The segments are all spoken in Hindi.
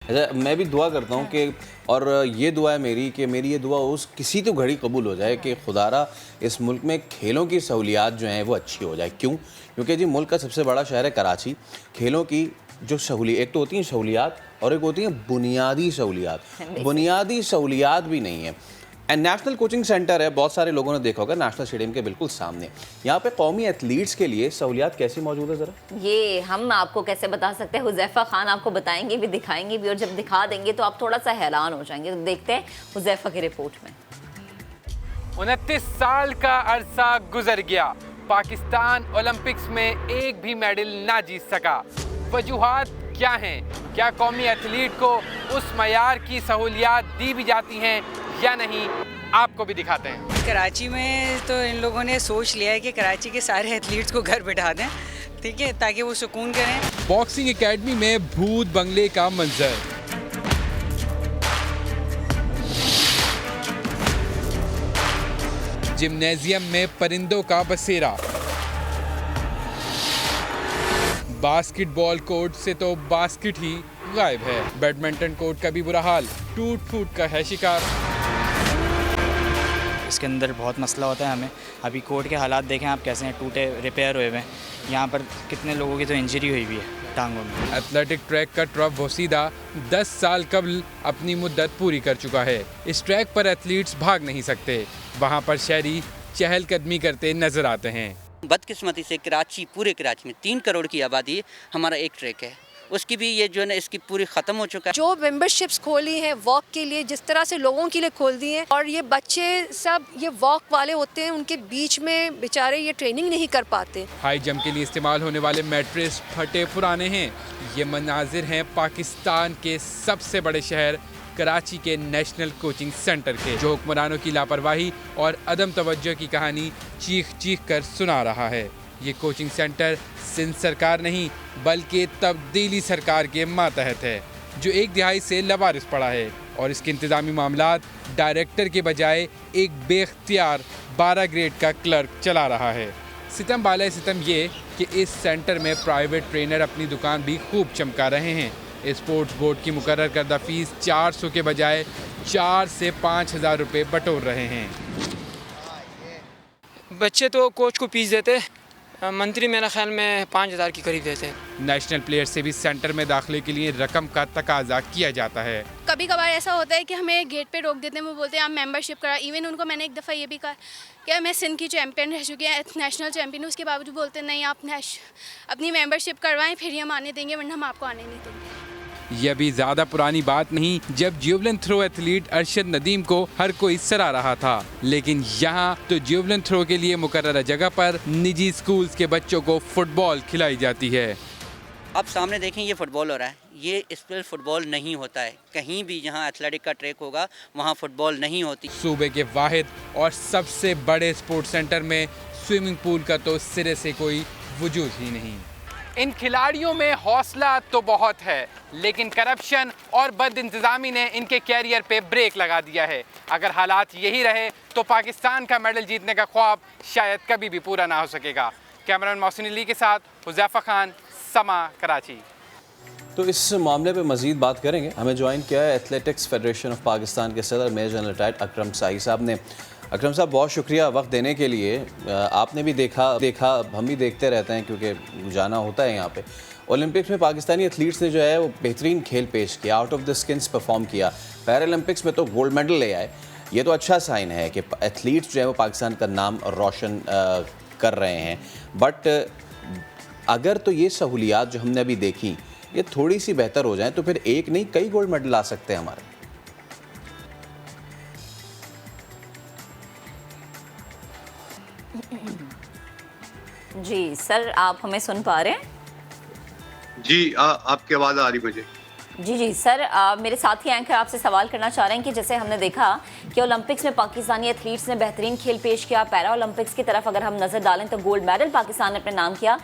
अच्छा, मैं भी दुआ करता हूँ कि, और ये दुआ है मेरी कि मेरी ये दुआ उस किसी तो घड़ी कबूल हो जाए कि खुदारा इस मुल्क में खेलों की सहूलियात जो हैं वो अच्छी हो जाए। क्यों? क्योंकि जी मुल्क का सबसे बड़ा शहर है कराची। खेलों की जो एक तो होती हैं सहूलियात और एक होती हैं बुनियादी सहूलियात। बुनियादी सहूलियात भी नहीं है। नेशनल कोचिंग सेंटर है, बहुत सारे लोगों ने देखा होगा नेशनल स्टेडियम के बिल्कुल सामने। यहाँ पे कौमी एथलीट्स के लिए सहूलियात कैसी मौजूद है ज़रा? ये हम आपको कैसे बता सकते हैं, हुज़ैफ़ा खान आपको बताएंगे भी, दिखाएंगे भी, और जब दिखा देंगे तो आप थोड़ा सा हैरान हो जाएंगे। तो देखते हैं हुज़ैफ़ा की रिपोर्ट में। 29 साल का अरसा गुजर गया, पाकिस्तान ओलंपिक्स में एक भी मेडल ना जीत सका। वजूहात क्या हैं? क्या कौमी एथलीट को उस मयार की सहूलियात दी भी जाती हैं या नहीं? आपको भी दिखाते हैं। कराची में तो इन लोगों ने सोच लिया है कि कराची के सारे एथलीट्स को घर बिठा दें, ठीक है, ताकि वो सुकून करें। बॉक्सिंग एकेडमी में भूत बंगले का मंजर, जिम्नेजियम में परिंदों का बसेरा, बास्केटबॉल कोर्ट से तो बास्केट ही गायब है। बैडमिंटन कोर्ट का भी बुरा हाल टूट फूट का है शिकार। इसके अंदर बहुत मसला होता है हमें। अभी कोर्ट के हालात देखें आप कैसे हैं, टूटे रिपेयर हुए हुए हैं। यहाँ पर कितने लोगों की तो इंजरी हुई हुई है टांगों में। एथलेटिक ट्रैक का ट्रफ वसीदा 10 साल कबल अपनी मुद्दत पूरी कर चुका है। इस ट्रैक पर एथलीट्स भाग नहीं सकते। वहाँ पर शहरी चहलकदमी करते नजर आते हैं। बदकिस्मती से कराची, पूरे कराची में 3 करोड़ की आबादी, हमारा एक ट्रैक है, उसकी भी ये जो है ना इसकी पूरी ख़त्म हो चुका है। जो मेंबरशिप्स खोली हैं वॉक के लिए, जिस तरह से लोगों के लिए खोल दी हैं, और ये बच्चे सब ये वॉक वाले होते हैं, उनके बीच में बेचारे ये ट्रेनिंग नहीं कर पाते। हाई जंप के लिए इस्तेमाल होने वाले मैट्रेस फटे पुराने हैं। ये मनाजिर हैं पाकिस्तान के सबसे बड़े शहर कराची के नेशनल कोचिंग सेंटर के, जो हुक्मरानों की लापरवाही और अदम तवज्जो की कहानी चीख चीख कर सुना रहा है। ये कोचिंग सेंटर सिंध सरकार नहीं बल्कि तब्दीली सरकार के मातहत है, जो 1 दिहाई से लवारिस पड़ा है, और इसके इंतज़ामी मामलात डायरेक्टर के बजाय एक बेख्तियार 12 ग्रेड का क्लर्क चला रहा है। सितम बाला सितम ये कि इस सेंटर में प्राइवेट ट्रेनर अपनी दुकान भी खूब चमका रहे हैं। स्पोर्ट्स बोर्ड की मुकर्रर करदा फीस 400 के बजाय 4 से 5,000 रुपये बटोर रहे हैं। बच्चे तो कोच को फीस देते, मंत्री मेरा ख्याल में 5,000 की करीब देते हैं। नेशनल प्लेयर से भी सेंटर में दाखिले के लिए रकम का तकाजा किया जाता है। कभी कभार ऐसा होता है कि हमें गेट पे रोक देते हैं, वो बोलते हैं आप मेंबरशिप करा। इवन उनको मैंने एक दफ़ा ये भी कहा कि मैं सिंध की चैंपियन रह चुकी है, नेशनल चैंपियन हूँ, उसके बावजूद बोलते हैं नहीं आप अपनी मेंबरशिप करवाएं फिर ही हम आने देंगे, वरना हम आपको आने नहीं देंगे। यह भी ज्यादा पुरानी बात नहीं जब javelin throw athlete Arshad Nadeem को हर कोई सराह रहा था, लेकिन यहाँ तो जेवलिन थ्रो के लिए मुकर्ररा जगह पर निजी स्कूल्स के बच्चों को फुटबॉल खिलाई जाती है। आप सामने देखें ये फुटबॉल हो रहा है, ये इस पर फुटबॉल नहीं होता है। कहीं भी जहाँ एथलेटिक का ट्रैक होगा वहाँ फुटबॉल नहीं होती। सूबे के वाहिद और सबसे बड़े स्पोर्ट्स सेंटर में स्विमिंग पूल का तो सिरे से कोई वजूद ही नहीं। इन खिलाड़ियों में हौसला तो बहुत है, लेकिन करप्शन और बद इंतज़ामी ने इनके कैरियर पे ब्रेक लगा दिया है। अगर हालात यही रहे तो पाकिस्तान का मेडल जीतने का ख्वाब शायद कभी भी पूरा ना हो सकेगा। कैमरामैन मोहसिन अली के साथ हुज़ैफ़ा खान, समा, कराची। तो इस मामले पे मज़ीद बात करेंगे। हमें ज्वाइन किया है एथलेटिक्स फेडरेशन ऑफ पाकिस्तान के सदर मेजर जनरल रिटायर्ड अकरम साई साहब ने। अकरम साहब, बहुत शुक्रिया वक्त देने के लिए। आपने भी देखा हम भी देखते रहते हैं क्योंकि जाना होता है यहाँ पे। ओलंपिक्स में पाकिस्तानी एथलीट्स ने जो है वो बेहतरीन खेल पेश किया, out of the skins perform किया। पैरालंपिक्स में तो गोल्ड मेडल ले आए। ये तो अच्छा साइन है कि एथलीट्स जो है वो पाकिस्तान का नाम रोशन कर रहे हैं। बट अगर तो ये सहूलियात जो हमने अभी देखी ये थोड़ी सी बेहतर हो जाए तो फिर एक नहीं कई गोल्ड मेडल आ सकते हैं हमारे। जी सर, आप हमें सुन पा रहे हैं? जी आपकी आवाज़ आ रही मुझे। जी सर, मेरे साथी एंकर आपसे सवाल करना चाह रहे हैं कि जैसे हमने देखा कि ओलंपिक्स में पाकिस्तानी एथलीट्स ने बेहतरीन खेल पेश किया, पैरा ओलंपिक्स की तरफ अगर हम नज़र डालें तो गोल्ड मेडल पाकिस्तान ने अपने नाम किया।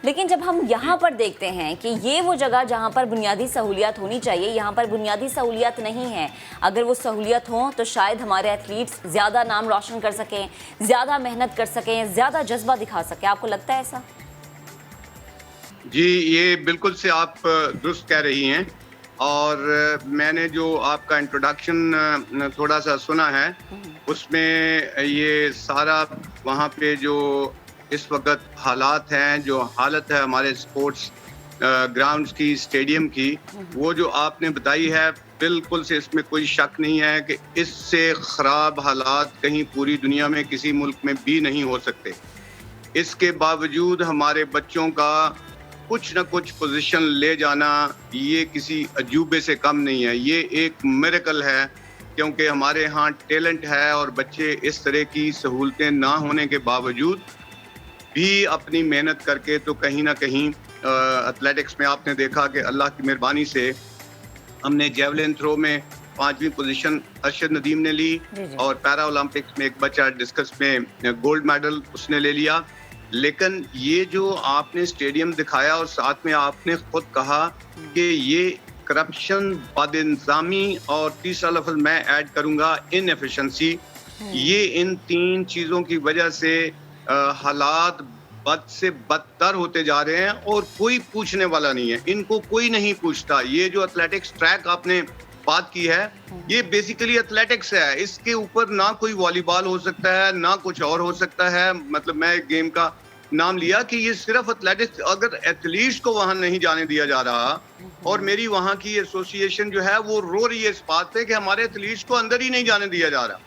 लेकिन जब हम यहाँ पर देखते हैं कि ये वो जगह जहाँ पर बुनियादी सहूलियात होनी चाहिए, यहाँ पर बुनियादी सहूलियात नहीं है। अगर वो सहूलियत हों तो शायद हमारे एथलीट्स ज़्यादा नाम रोशन कर सकें, ज़्यादा मेहनत कर सकें, ज़्यादा जज्बा दिखा सकें। आपको लगता है ऐसा? जी ये बिल्कुल से आप दुरुस्त कह रही हैं और मैंने जो आपका इंट्रोडक्शन थोड़ा सा सुना है, उसमें ये सारा वहाँ पे जो इस वक्त हालात हैं, जो हालत है हमारे स्पोर्ट्स ग्राउंड्स की, स्टेडियम की, वो जो आपने बताई है, बिल्कुल से इसमें कोई शक नहीं है कि इससे ख़राब हालात कहीं पूरी दुनिया में किसी मुल्क में भी नहीं हो सकते। इसके बावजूद हमारे बच्चों का कुछ न कुछ पोजीशन ले जाना ये किसी अजूबे से कम नहीं है, ये एक मिरेकल है, क्योंकि हमारे यहाँ टैलेंट है और बच्चे इस तरह की सहूलतें ना होने के बावजूद भी अपनी मेहनत करके तो कहीं ना कहीं एथलेटिक्स में आपने देखा कि अल्लाह की मेहरबानी से हमने जेवलिन थ्रो में 5वीं पोजीशन अरशद नदीम ने ली और पैरा ओलंपिक्स में एक बच्चा डिस्कस में गोल्ड मेडल उसने ले लिया। लेकिन ये जो आपने स्टेडियम दिखाया और साथ में आपने खुद कहा कि ये करप्शन, बदइंतजामी और तीसरा लफ्ज़ मैं ऐड करूंगा इनएफिशिएंसी, ये इन 3 चीज़ों की वजह से हालात बद से बदतर होते जा रहे हैं और कोई पूछने वाला नहीं है, इनको कोई नहीं पूछता। ये जो एथलेटिक्स ट्रैक आपने बात की है, ये बेसिकली एथलेटिक्स है, इसके ऊपर ना कोई वॉलीबॉल हो सकता है ना कुछ और हो सकता है। मतलब मैं एक गेम का नाम लिया कि ये सिर्फ एथलेटिक्स, अगर एथलीट्स को वहां नहीं जाने दिया जा रहा, और मेरी वहां की एसोसिएशन जो है वो रो रही है इस बात पे कि हमारे एथलीट्स को अंदर ही नहीं जाने दिया जा रहा।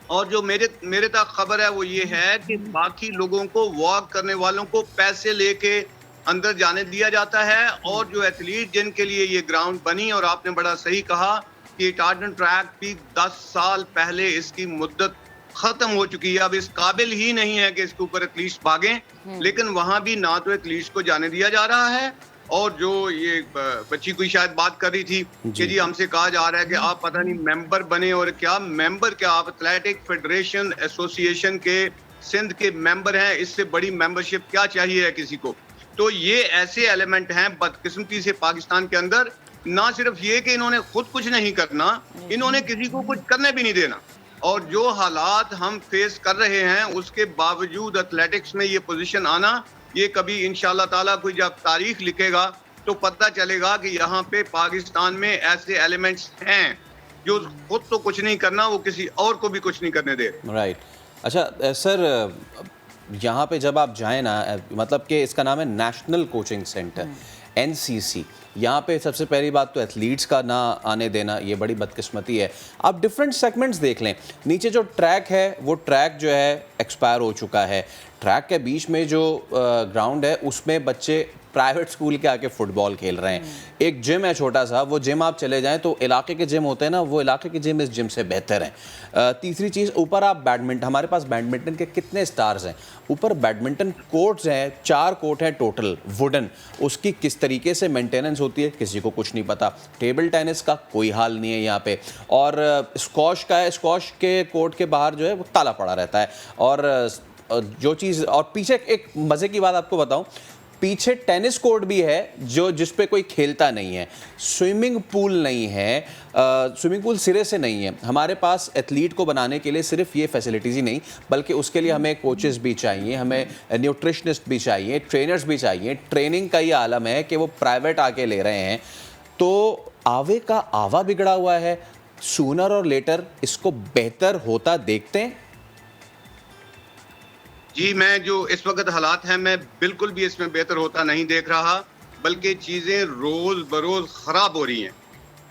और जो मेरे तक खबर है वो ये है कि बाकी लोगों को, वॉक करने वालों को पैसे लेके अंदर जाने दिया जाता है, और जो एथलीट जिनके लिए ये ग्राउंड बनी, और आपने बड़ा सही कहा कि टार्डन ट्रैक भी 10 साल पहले इसकी मुद्दत खत्म हो चुकी है, अब इस काबिल ही नहीं है कि इसके ऊपर एथलीट्स भागें, लेकिन वहां भी ना तो एथलीट्स को जाने दिया जा रहा है। और जो ये बच्ची कोई शायद बात कर रही थी कि जी हमसे कहा जा रहा है कि आप पता नहीं मेंबर बने, और क्या मेंबर, क्या आप एथलेटिक फेडरेशन एसोसिएशन के सिंध के मेंबर हैं, इससे बड़ी मेंबरशिप क्या चाहिए है किसी को। तो ये ऐसे एलिमेंट हैं बदकिस्मती से पाकिस्तान के अंदर, ना सिर्फ ये कि इन्होंने खुद कुछ नहीं करना, इन्होंने किसी को कुछ करने भी नहीं देना। और जो हालात हम फेस कर रहे हैं उसके बावजूद एथलेटिक्स में ये पोजीशन आना, ये कभी इंशाल्लाह ताला कोई जब तारीख लिखेगा तो पता चलेगा कि यहाँ पे पाकिस्तान में ऐसे एलिमेंट्स हैं जो खुद तो कुछ नहीं करना, वो किसी और को भी कुछ नहीं करने दे रहे। राइट। अच्छा सर, यहाँ पे जब आप जाएं ना, मतलब कि इसका नाम है नेशनल कोचिंग सेंटर, NCC, यहाँ पे सबसे पहली बात तो एथलीट्स का ना आने देना ये बड़ी बदकिस्मती है। आप डिफरेंट सेगमेंट्स देख लें, नीचे जो ट्रैक है वो ट्रैक जो है एक्सपायर हो चुका है, ट्रैक के बीच में जो ग्राउंड है उसमें बच्चे प्राइवेट स्कूल के आके फुटबॉल खेल रहे हैं। एक जिम है छोटा सा, वो जिम आप चले जाएं तो इलाके के जिम होते हैं ना, वो इलाके के जिम इस जिम से बेहतर हैं। तीसरी चीज़, ऊपर आप बैडमिंटन, हमारे पास बैडमिंटन के कितने स्टार्स हैं, ऊपर बैडमिंटन कोर्ट्स हैं, 4 कोर्ट हैं टोटल वुडन, उसकी किस तरीके से मेंटेनेंस होती है किसी को कुछ नहीं पता। टेबल टेनिस का कोई हाल नहीं है यहाँ पे, और स्क्वॉश का है, स्क्वॉश के कोर्ट के बाहर जो है वो ताला पड़ा रहता है। और जो चीज़, और पीछे एक मज़े की बात आपको बताऊं, पीछे टेनिस कोर्ट भी है जो जिस पे कोई खेलता नहीं है, स्विमिंग पूल नहीं है, स्विमिंग पूल सिरे से नहीं है। हमारे पास एथलीट को बनाने के लिए सिर्फ ये फैसिलिटीज़ ही नहीं, बल्कि उसके लिए हमें कोचेस भी चाहिए, हमें न्यूट्रिशनिस्ट भी चाहिए, ट्रेनर्स भी चाहिए। ट्रेनिंग का ये आलम है कि वो प्राइवेट आके ले रहे हैं, तो आवे का आवा बिगड़ा हुआ है। सूनर और लेटर इसको बेहतर होता देखते हैं। जी, मैं जो इस वक्त हालात हैं, मैं बिल्कुल भी इसमें बेहतर होता नहीं देख रहा, बल्कि चीज़ें रोज़ बरोज़ ख़राब हो रही हैं।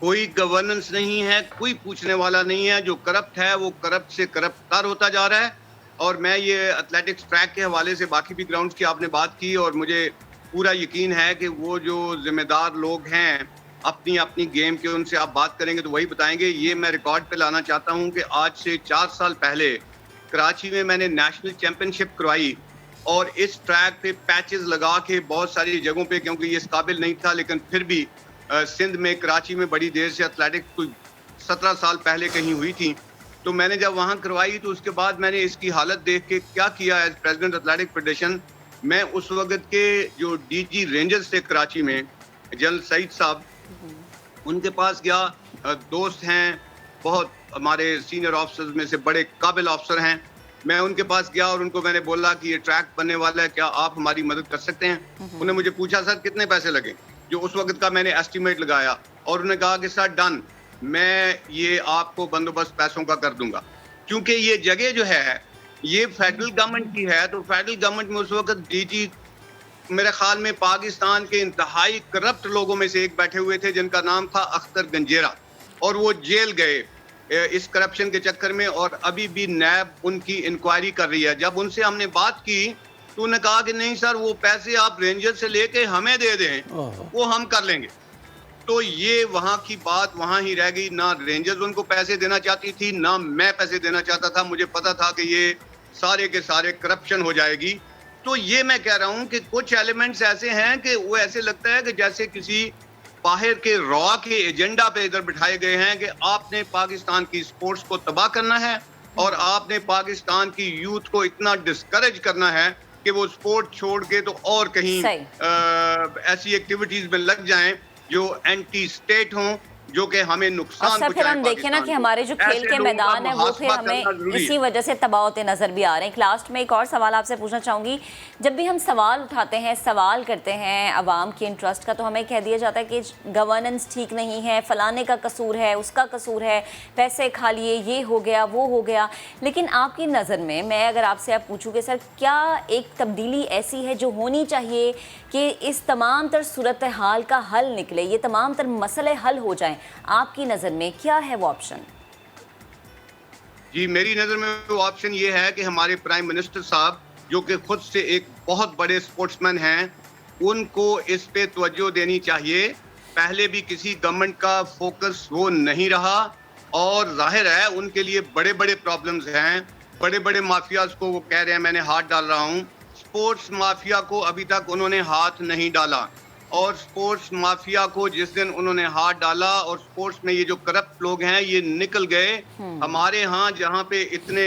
कोई गवर्नेंस नहीं है, कोई पूछने वाला नहीं है, जो करप्ट है वो करप्ट से करप्टर होता जा रहा है। और मैं ये एथलेटिक्स ट्रैक के हवाले से बाकी भी ग्राउंड्स की आपने बात की, और मुझे पूरा यकीन है कि वो जो जिम्मेदार लोग हैं अपनी अपनी गेम के, उनसे आप बात करेंगे तो वही बताएंगे। ये मैं रिकॉर्ड पे लाना चाहता हूँ कि आज से 4 साल पहले कराची में मैंने नेशनल चैंपियनशिप करवाई, और इस ट्रैक पे पैचेस लगा के बहुत सारी जगहों पे, क्योंकि ये इस काबिल नहीं था, लेकिन फिर भी सिंध में, कराची में बड़ी देर से एथलेटिक्स कोई 17 साल पहले कहीं हुई थी, तो मैंने जब वहाँ करवाई तो उसके बाद मैंने इसकी हालत देख के क्या किया एज प्रेसिडेंट एथलेटिक फेडरेशन, मैं उस वक्त के जो DG रेंजर्स थे कराची में, जनरल सईद साहब, उनके पास गया। दोस्त हैं, बहुत हमारे सीनियर ऑफिसर्स में से बड़े काबिल ऑफिसर हैं। मैं उनके पास गया और उनको मैंने बोला कि ये ट्रैक बनने वाला है, क्या आप हमारी मदद कर सकते हैं। उन्होंने मुझे पूछा, सर कितने पैसे लगे। जो उस वक्त का मैंने एस्टिमेट लगाया, और उन्होंने कहा कि सर डन, मैं ये आपको बंदोबस्त पैसों का कर दूंगा। क्योंकि ये जगह जो है ये फेडरल गवर्नमेंट की है, तो फेडरल गवर्नमेंट में उस वक्त डीजी मेरे ख्याल में पाकिस्तान के इंतहाई करप्ट लोगों में से एक बैठे हुए थे जिनका नाम था अख्तर गंजेरा, और वो जेल गए इस करप्शन के चक्कर में, और अभी भी नैब उनकी इंक्वायरी कर रही है। जब उनसे हमने बात की तो उन्होंने कहा कि नहीं सर, वो पैसे आप रेंजर से लेके हमें दे दें, वो हम कर लेंगे। तो ये वहाँ की बात वहाँ ही रह गई। ना रेंजर्स उनको पैसे देना चाहती थी, ना मैं पैसे देना चाहता था। मुझे पता था कि ये सारे के सारे करप्शन हो जाएगी। तो ये मैं कह रहा हूँ कि कुछ एलिमेंट्स ऐसे हैं कि वो ऐसे लगता है कि जैसे किसी बाहर के रॉ के एजेंडा पे इधर बिठाए गए हैं कि आपने पाकिस्तान की स्पोर्ट्स को तबाह करना है और आपने पाकिस्तान की यूथ को इतना डिस्करेज करना है कि वो स्पोर्ट छोड़ के तो और कहीं ऐसी एक्टिविटीज में लग जाएं जो एंटी स्टेट हों, जो कि हमें नुकसान और सर फिर हम देखें ना कि हमारे जो खेल के मैदान है वो फिर हमें इसी वजह से तबाह होते नजर भी आ रहे हैं। लास्ट में एक और सवाल आपसे पूछना चाहूँगी, जब भी हम सवाल उठाते हैं, सवाल करते हैं अवाम के इंटरेस्ट का, तो हमें कह दिया जाता है कि गवर्नेंस ठीक नहीं है, फलाने का कसूर है, उसका कसूर है, पैसे खा लिए, ये हो गया, वो हो गया। लेकिन आपकी नज़र में मैं अगर आपसे आप पूछूँ कि सर क्या एक तब्दीली ऐसी है जो होनी चाहिए कि इस तमाम तर सूरत हाल का हल निकले, ये तमाम तर मसले हल हो जाएं, आपकी नज़र में क्या है वो ऑप्शन? जी, मेरी नज़र में वो ऑप्शन ये है कि हमारे प्राइम मिनिस्टर साहब, जो कि खुद से एक बहुत बड़े स्पोर्ट्समैन हैं, उनको इस पे तवज्जो देनी चाहिए। पहले भी किसी गवर्नमेंट का फोकस वो नहीं रहा, और जाहिर है उनके लिए बड़े बड़े प्रॉब्लम्स हैं। बड़े बड़े माफियाज को वो कह रहे हैं मैंने हाथ डाल रहा हूँ, स्पोर्ट्स माफिया को अभी तक उन्होंने हाथ नहीं डाला। और स्पोर्ट्स माफिया को जिस दिन उन्होंने हाथ डाला और स्पोर्ट्स में ये जो करप्ट लोग हैं ये निकल गए। हमारे यहाँ जहाँ पे इतने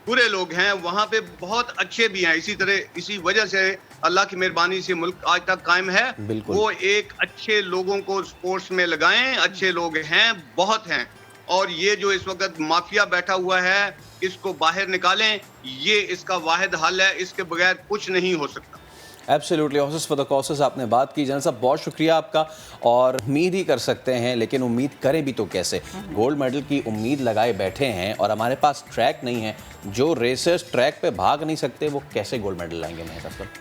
बुरे लोग हैं वहाँ पे बहुत अच्छे भी हैं। इसी तरह इसी वजह से अल्लाह की मेहरबानी से मुल्क आज तक कायम है। वो एक अच्छे लोगों को स्पोर्ट्स में लगाएं, अच्छे लोग हैं, बहुत हैं, और ये जो इस वक्त माफिया बैठा हुआ है इसको बाहर निकालें। ये इसका वाहिद हल है, इसके बगैर कुछ नहीं हो सकता। Absolutely, horses for the causes आपने बात की। जनरल साहब बहुत शुक्रिया आपका, और उम्मीद ही कर सकते हैं, लेकिन उम्मीद करें भी तो कैसे? गोल्ड मेडल की उम्मीद लगाए बैठे हैं और हमारे पास ट्रैक नहीं है। जो रेसर्स ट्रैक पे भाग नहीं सकते वो कैसे गोल्ड मेडल लाएंगे? मेरे साथ